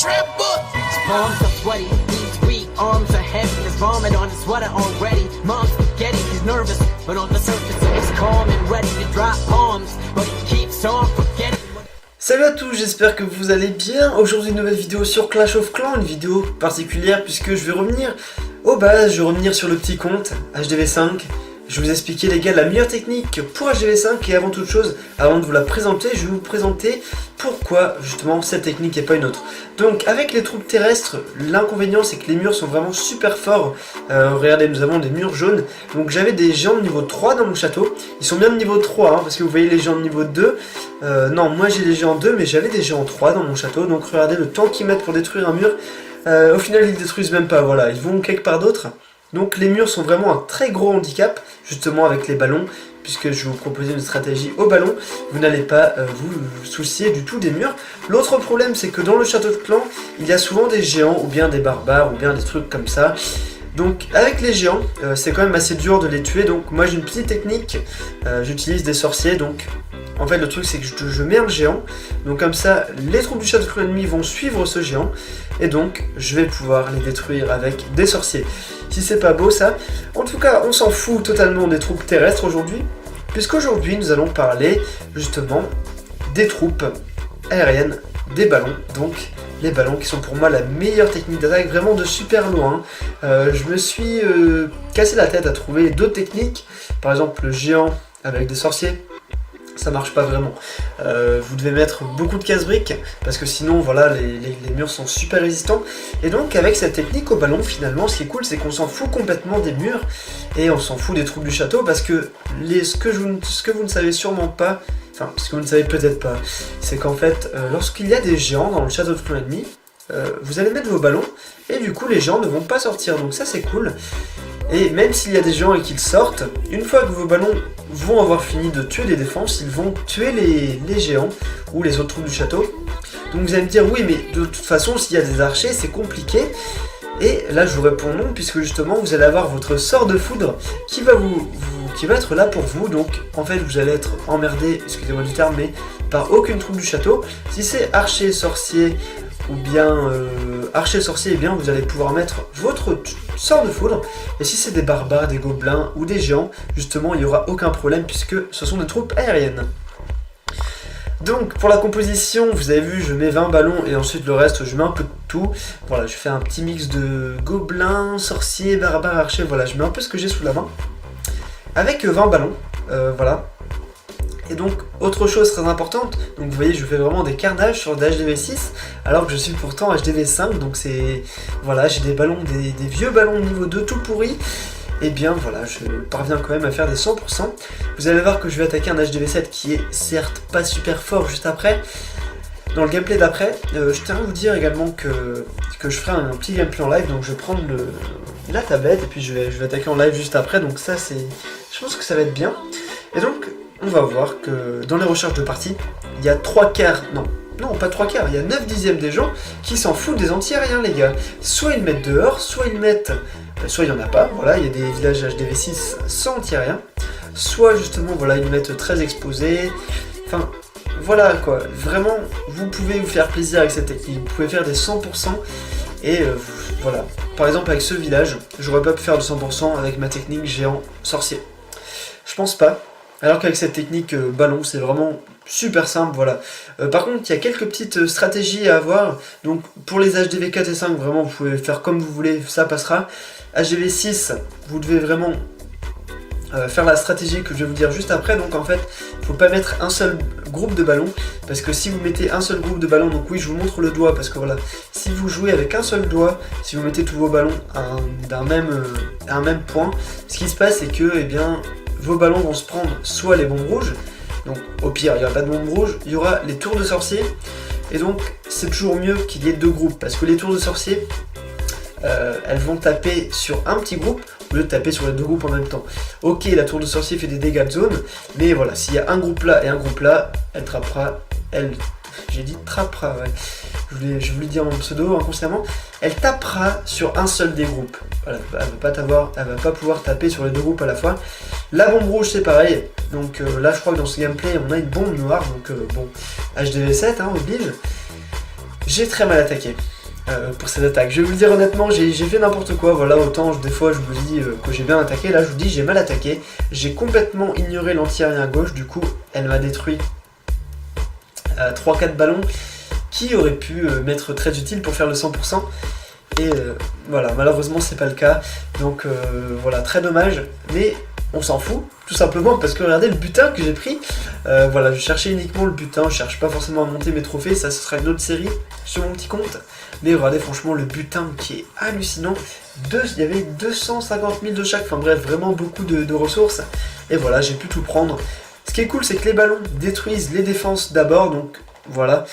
His palms are sweaty, these weak arms are heavy. There's vomit on his sweater already. Mom's spaghetti, he's nervous, but on the surface he's calm and ready to drop bombs. But he keeps on forgetting. Salut à tous, j'espère que vous allez bien. Aujourd'hui une nouvelle vidéo sur Clash of Clans, une vidéo particulière puisque je vais revenir aux bases, je vais revenir sur le petit compte HDV5. Je vais vous expliquer les gars la meilleure technique pour HDV5 et avant toute chose, avant de vous la présenter, je vais vous présenter pourquoi justement cette technique et pas une autre. Donc avec les troupes terrestres, l'inconvénient c'est que les murs sont vraiment super forts. Regardez, nous avons des murs jaunes. Donc j'avais des géants de niveau 3 dans mon château. Ils sont bien de niveau 3 hein, parce que vous voyez les géants de niveau 2. Non, moi j'ai les géants 2 mais j'avais des géants 3 dans mon château. Donc regardez le temps qu'ils mettent pour détruire un mur. Au final ils détruisent même pas, voilà, ils vont quelque part d'autre. Donc les murs sont vraiment un très gros handicap, justement avec les ballons, puisque je vais vous proposer une stratégie au ballon, vous n'allez pas vous soucier du tout des murs. L'autre problème c'est que dans le château de clan, il y a souvent des géants, ou bien des barbares, ou bien des trucs comme ça. Donc avec les géants, c'est quand même assez dur de les tuer, donc moi j'ai une petite technique, j'utilise des sorciers, donc en fait le truc c'est que je mets un géant, donc comme ça les troupes du château de clan ennemi vont suivre ce géant, et donc je vais pouvoir les détruire avec des sorciers. Si c'est pas beau ça, en tout cas on s'en fout totalement des troupes terrestres aujourd'hui, puisqu'aujourd'hui nous allons parler justement des troupes aériennes, des ballons, donc les ballons qui sont pour moi la meilleure technique d'attaque, vraiment de super loin. Je me suis cassé la tête à trouver d'autres techniques, par exemple le géant avec des sorciers. Ça marche pas vraiment. Vous devez mettre beaucoup de casse-briques parce que sinon voilà les murs sont super résistants. Et donc avec cette technique au ballon finalement ce qui est cool c'est qu'on s'en fout complètement des murs et on s'en fout des troupes du château parce que ce que vous ne savez sûrement pas, enfin ce que vous ne savez peut-être pas, c'est qu'en fait lorsqu'il y a des géants dans le château de clan ennemi, vous allez mettre vos ballons et du coup les géants ne vont pas sortir, donc ça c'est cool. Et même s'il y a des géants et qu'ils sortent, une fois que vos ballons vont avoir fini de tuer les défenses, ils vont tuer les géants ou les autres troupes du château. Donc vous allez me dire oui mais de toute façon s'il y a des archers c'est compliqué. Et là je vous réponds non puisque justement vous allez avoir votre sort de foudre qui va qui va être là pour vous. Donc en fait vous allez être emmerdé, excusez-moi du terme, mais par aucune troupe du château. Si c'est archer, sorcier ou bien archer sorcier, et bien vous allez pouvoir mettre votre sort de foudre, et si c'est des barbares, des gobelins ou des géants, justement il n'y aura aucun problème puisque ce sont des troupes aériennes. Donc pour la composition, vous avez vu, je mets 20 ballons et ensuite le reste je mets un peu de tout. Voilà, je fais un petit mix de gobelins, sorciers, barbares, archers, voilà, je mets un peu ce que j'ai sous la main. Avec 20 ballons, voilà. Et donc, autre chose très importante, donc vous voyez, je fais vraiment des carnages sur des HDV6, alors que je suis pourtant HDV5, donc c'est... Voilà, j'ai des ballons, des vieux ballons de niveau 2 tout pourris, et bien voilà, je parviens quand même à faire des 100%. Vous allez voir que je vais attaquer un HDV7 qui est certes pas super fort juste après. Dans le gameplay d'après, je tiens à vous dire également que je ferai un petit gameplay en live, donc je vais prendre la tablette, et puis je vais attaquer en live juste après, donc ça c'est... Je pense que ça va être bien. Et donc... on va voir que dans les recherches de partie, il y a 3 quarts, non pas 3 quarts, il y a 9 dixièmes des gens qui s'en foutent des anti-aériens les gars. Soit ils mettent dehors, soit ils mettent, soit il n'y en a pas, voilà, il y a des villages HDV6 sans anti-aériens, soit justement voilà ils mettent très exposés, enfin voilà quoi, vraiment vous pouvez vous faire plaisir avec cette technique, vous pouvez faire des 100% et voilà. Par exemple avec ce village, j'aurais pas pu faire de 100% avec ma technique géant sorcier. Je pense pas. Alors qu'avec cette technique ballon, c'est vraiment super simple, voilà. Par contre, il y a quelques petites stratégies à avoir. Donc pour les HDV 4 et 5, vraiment, vous pouvez faire comme vous voulez, ça passera. HDV 6, vous devez vraiment faire la stratégie que je vais vous dire juste après. Donc en fait, il ne faut pas mettre un seul groupe de ballons, parce que si vous mettez un seul groupe de ballons, donc oui, je vous montre le doigt, parce que voilà, si vous jouez avec un seul doigt, si vous mettez tous vos ballons à un même point, ce qui se passe, c'est que, eh bien... vos ballons vont se prendre soit les bombes rouges, donc au pire il n'y aura pas de bombes rouges, il y aura les tours de sorcier, et donc c'est toujours mieux qu'il y ait 2 groupes, parce que les tours de sorcier, elles vont taper sur un petit groupe, au lieu de taper sur les 2 groupes en même temps. Ok, la tour de sorcier fait des dégâts de zone, mais voilà, s'il y a un groupe là et un groupe là, elle trappera, j'ai dit trappera, ouais. Je voulais dire mon pseudo inconsciemment, elle tapera sur un seul des groupes. Voilà, elle va pas pouvoir taper sur les 2 groupes à la fois. La bombe rouge c'est pareil, donc là je crois que dans ce gameplay on a une bombe noire, donc bon, HDV7 hein, oblige. j'ai très mal attaqué pour cette attaque. Je vais vous le dire honnêtement, j'ai fait n'importe quoi, voilà, autant des fois je me dis que j'ai bien attaqué, là je vous dis j'ai mal attaqué. J'ai complètement ignoré l'anti-aérien à gauche, du coup elle m'a détruit 3-4 ballons qui auraient pu m'être très utiles pour faire le 100%. Et voilà, malheureusement c'est pas le cas, donc voilà, très dommage, mais on s'en fout, tout simplement, parce que regardez le butin que j'ai pris, voilà, je cherchais uniquement le butin, je cherche pas forcément à monter mes trophées, ça ce sera une autre série sur mon petit compte, mais regardez franchement le butin qui est hallucinant, il y avait 250 000 de chaque, enfin bref, vraiment beaucoup de ressources, et voilà, j'ai pu tout prendre. Ce qui est cool, c'est que les ballons détruisent les défenses d'abord, donc voilà,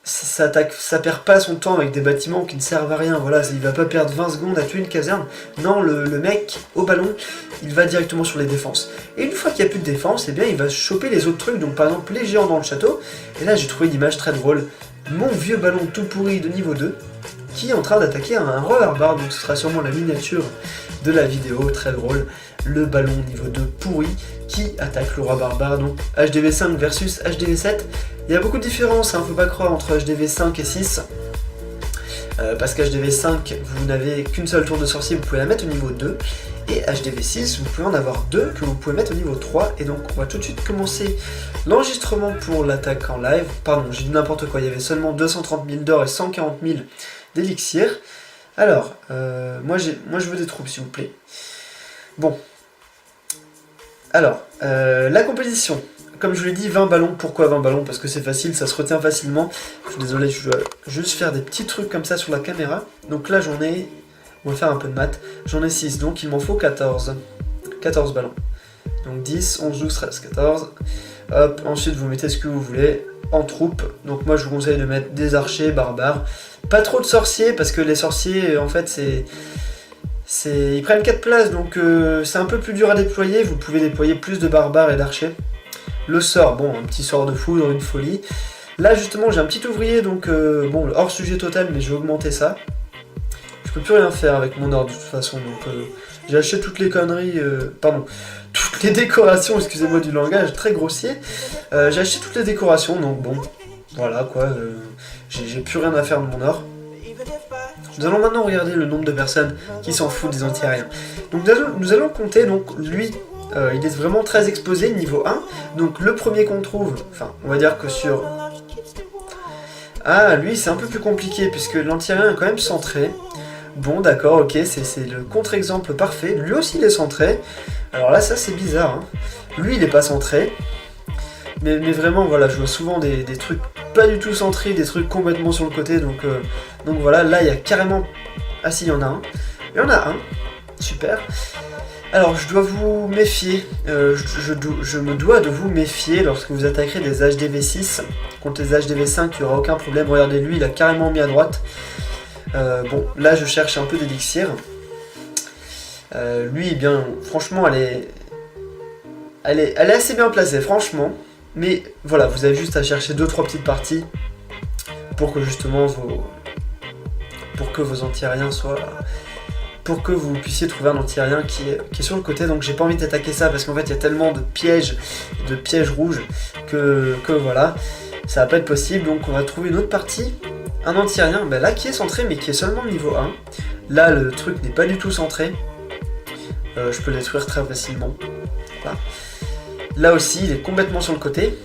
ça perd pas son temps avec des bâtiments qui ne servent à rien, voilà, il va pas perdre 20 secondes à tuer une caserne, non, le mec au ballon, il va directement sur les défenses. Et une fois qu'il n'y a plus de défense, eh bien il va choper les autres trucs, donc par exemple les géants dans le château, et là j'ai trouvé une image très drôle, mon vieux ballon tout pourri de niveau 2, qui est en train d'attaquer un roi barbare, donc ce sera sûrement la miniature de la vidéo, très drôle, le ballon niveau 2 pourri, qui attaque le roi barbare, donc HDV5 versus HDV7, il y a beaucoup de différences, hein, faut pas croire entre HDV5 et 6, parce qu'HDV5, vous n'avez qu'une seule tour de sorcier, vous pouvez la mettre au niveau 2, et HDV6, vous pouvez en avoir deux que vous pouvez mettre au niveau 3, et donc on va tout de suite commencer l'enregistrement pour l'attaque en live. Pardon, j'ai dit n'importe quoi, il y avait seulement 230 000 d'or et 140 000 d'élixir. Alors, moi je veux des troupes s'il vous plaît. Bon. Alors, la compétition. Comme je vous l'ai dit, 20 ballons. Pourquoi 20 ballons? Parce que c'est facile, ça se retient facilement. Je suis désolé, je dois juste faire des petits trucs comme ça sur la caméra. Donc là j'en ai... On va faire un peu de maths. J'en ai 6, donc il m'en faut 14. 14 ballons. Donc 10, 11, 12, 13, 14. Hop, ensuite vous mettez ce que vous voulez en troupe. Donc moi je vous conseille de mettre des archers, barbares. Pas trop de sorciers, parce que les sorciers, en fait, ils prennent 4 places, donc c'est un peu plus dur à déployer. Vous pouvez déployer plus de barbares et d'archers. Le sort, bon, un petit sort de foudre, une folie. Là justement j'ai un petit ouvrier, donc bon, hors sujet total, mais je vais augmenter ça. Je peux plus rien faire avec mon ordre de toute façon, donc j'ai acheté toutes les conneries, toutes les décorations, excusez-moi du langage, très grossier. J'ai acheté toutes les décorations, donc bon, voilà quoi, j'ai plus rien à faire de mon or. Nous allons maintenant regarder le nombre de personnes qui s'en foutent des anti-aériens. Donc nous allons compter, donc lui, il est vraiment très exposé, niveau 1, donc le premier qu'on trouve, enfin on va dire que sur... Ah, lui c'est un peu plus compliqué, puisque l'anti-aérien est quand même centré. Bon d'accord, ok, c'est le contre-exemple parfait. Lui aussi il est centré. Alors là ça c'est bizarre, hein. Lui il est pas centré. Mais vraiment voilà, je vois souvent des trucs pas du tout centrés, des trucs complètement sur le côté. Donc voilà, là il y a carrément... Ah si, il y en a un. Il y en a un, super. Alors je dois vous méfier, je me dois de vous méfier lorsque vous attaquerez des HDV6. Contre les HDV5 il n'y aura aucun problème. Regardez, lui il a carrément mis à droite. Bon, là je cherche un peu d'élixir. Lui, eh bien, franchement, elle est assez bien placée, franchement. Mais voilà, vous avez juste à chercher 2-3 petites parties pour que justement vos anti-aériens soient... Pour que vous puissiez trouver un anti-aérien qui est sur le côté. Donc j'ai pas envie d'attaquer ça parce qu'en fait il y a tellement de pièges rouges que voilà, ça va pas être possible. Donc on va trouver une autre partie. Un anti-aérien, ben là qui est centré mais qui est seulement niveau 1. Là le truc n'est pas du tout centré. Je peux le détruire très facilement. Voilà. Là aussi il est complètement sur le côté.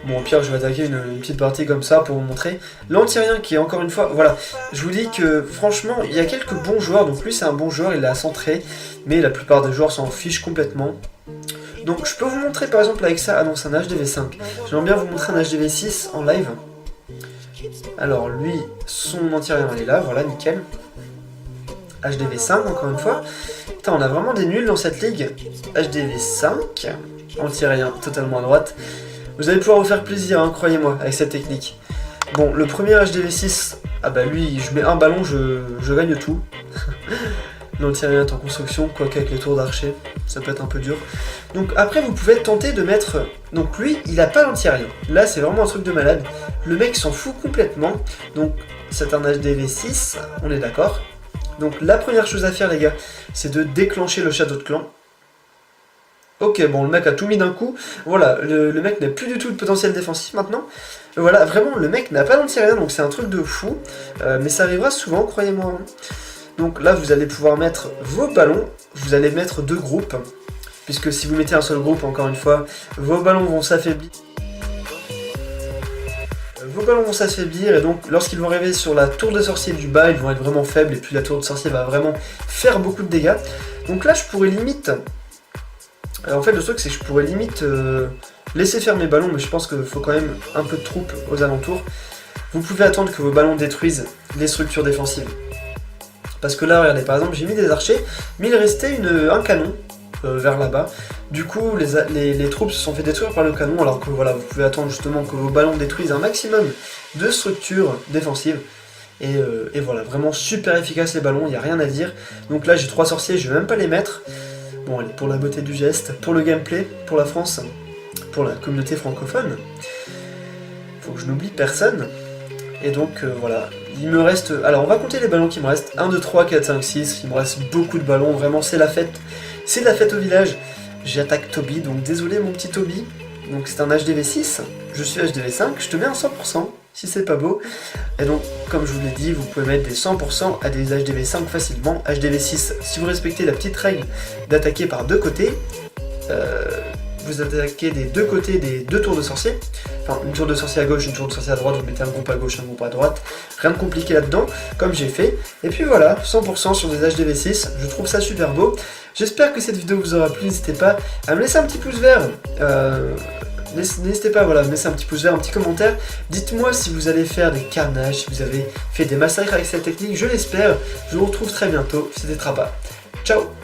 Bon au pire je vais attaquer une petite partie comme ça pour vous montrer. L'anti-aérien qui est encore une fois... Voilà, je vous dis que franchement il y a quelques bons joueurs. Donc lui c'est un bon joueur, il est à centré. Mais la plupart des joueurs s'en fichent complètement. Donc je peux vous montrer par exemple avec ça. Ah non c'est un HDV5. J'aimerais bien vous montrer un HDV6 en live. Alors lui, son anti-aérien il est là, voilà, nickel. HDV5 encore une fois. Putain, on a vraiment des nuls dans cette ligue. HDV5, anti-aérien totalement à droite. Vous allez pouvoir vous faire plaisir, hein, croyez-moi, avec cette technique. Bon, le premier HDV6, ah bah lui, je mets un ballon, je gagne tout. L'anti-aérien est en construction, quoique avec les tours d'archer, ça peut être un peu dur. Donc après, vous pouvez tenter de mettre... Donc lui, il a pas l'anti-aérien. Là, c'est vraiment un truc de malade. Le mec s'en fout complètement. Donc c'est un HDV6, on est d'accord. Donc la première chose à faire, les gars, c'est de déclencher le château de clan. Ok, bon, le mec a tout mis d'un coup. Voilà, le mec n'a plus du tout de potentiel défensif maintenant. Voilà, vraiment, le mec n'a pas d'anti-aérien, donc c'est un truc de fou. Mais ça arrivera souvent, croyez-moi. Donc là, vous allez pouvoir mettre vos ballons. Vous allez mettre 2 groupes. Puisque si vous mettez un seul groupe, encore une fois, vos ballons vont s'affaiblir. Vos ballons vont s'affaiblir et donc lorsqu'ils vont arriver sur la tour de sorcier du bas, ils vont être vraiment faibles et puis la tour de sorcier va vraiment faire beaucoup de dégâts. Donc là, je pourrais limite... en fait, le truc, c'est que je pourrais limite laisser faire mes ballons, mais je pense qu'il faut quand même un peu de troupes aux alentours. Vous pouvez attendre que vos ballons détruisent les structures défensives. Parce que là, regardez, par exemple, j'ai mis des archers, mais il restait un canon vers là-bas. Du coup, les troupes se sont fait détruire par le canon, alors que voilà, vous pouvez attendre justement que vos ballons détruisent un maximum de structures défensives. Et voilà, vraiment super efficace les ballons, il n'y a rien à dire. Donc là, j'ai 3 sorciers, je vais même pas les mettre. Bon, allez, pour la beauté du geste, pour le gameplay, pour la France, pour la communauté francophone, faut que je n'oublie personne. Et donc, voilà, il me reste... Alors, on va compter les ballons qui me restent. 1, 2, 3, 4, 5, 6, il me reste beaucoup de ballons, vraiment, c'est la fête. C'est la fête au village. J'attaque Toby, donc désolé mon petit Toby. Donc c'est un HDV 6, je suis HDV 5, je te mets un 100%, si c'est pas beau. Et donc, comme je vous l'ai dit, vous pouvez mettre des 100% à des HDV 5 facilement. HDV 6, si vous respectez la petite règle d'attaquer par 2 côtés, vous attaquez des 2 côtés des 2 tours de sorcier. Enfin, une tour de sorcier à gauche, une tour de sorcier à droite, vous mettez un groupe à gauche, un groupe à droite. Rien de compliqué là-dedans, comme j'ai fait. Et puis voilà, 100% sur des HDV 6, je trouve ça super beau. J'espère que cette vidéo vous aura plu, n'hésitez pas à me laisser un petit pouce vert. N'hésitez pas, voilà, à me laisser un petit pouce vert, un petit commentaire. Dites-moi si vous allez faire des carnages, si vous avez fait des massacres avec cette technique, je l'espère. Je vous retrouve très bientôt, c'était Trappa. Ciao!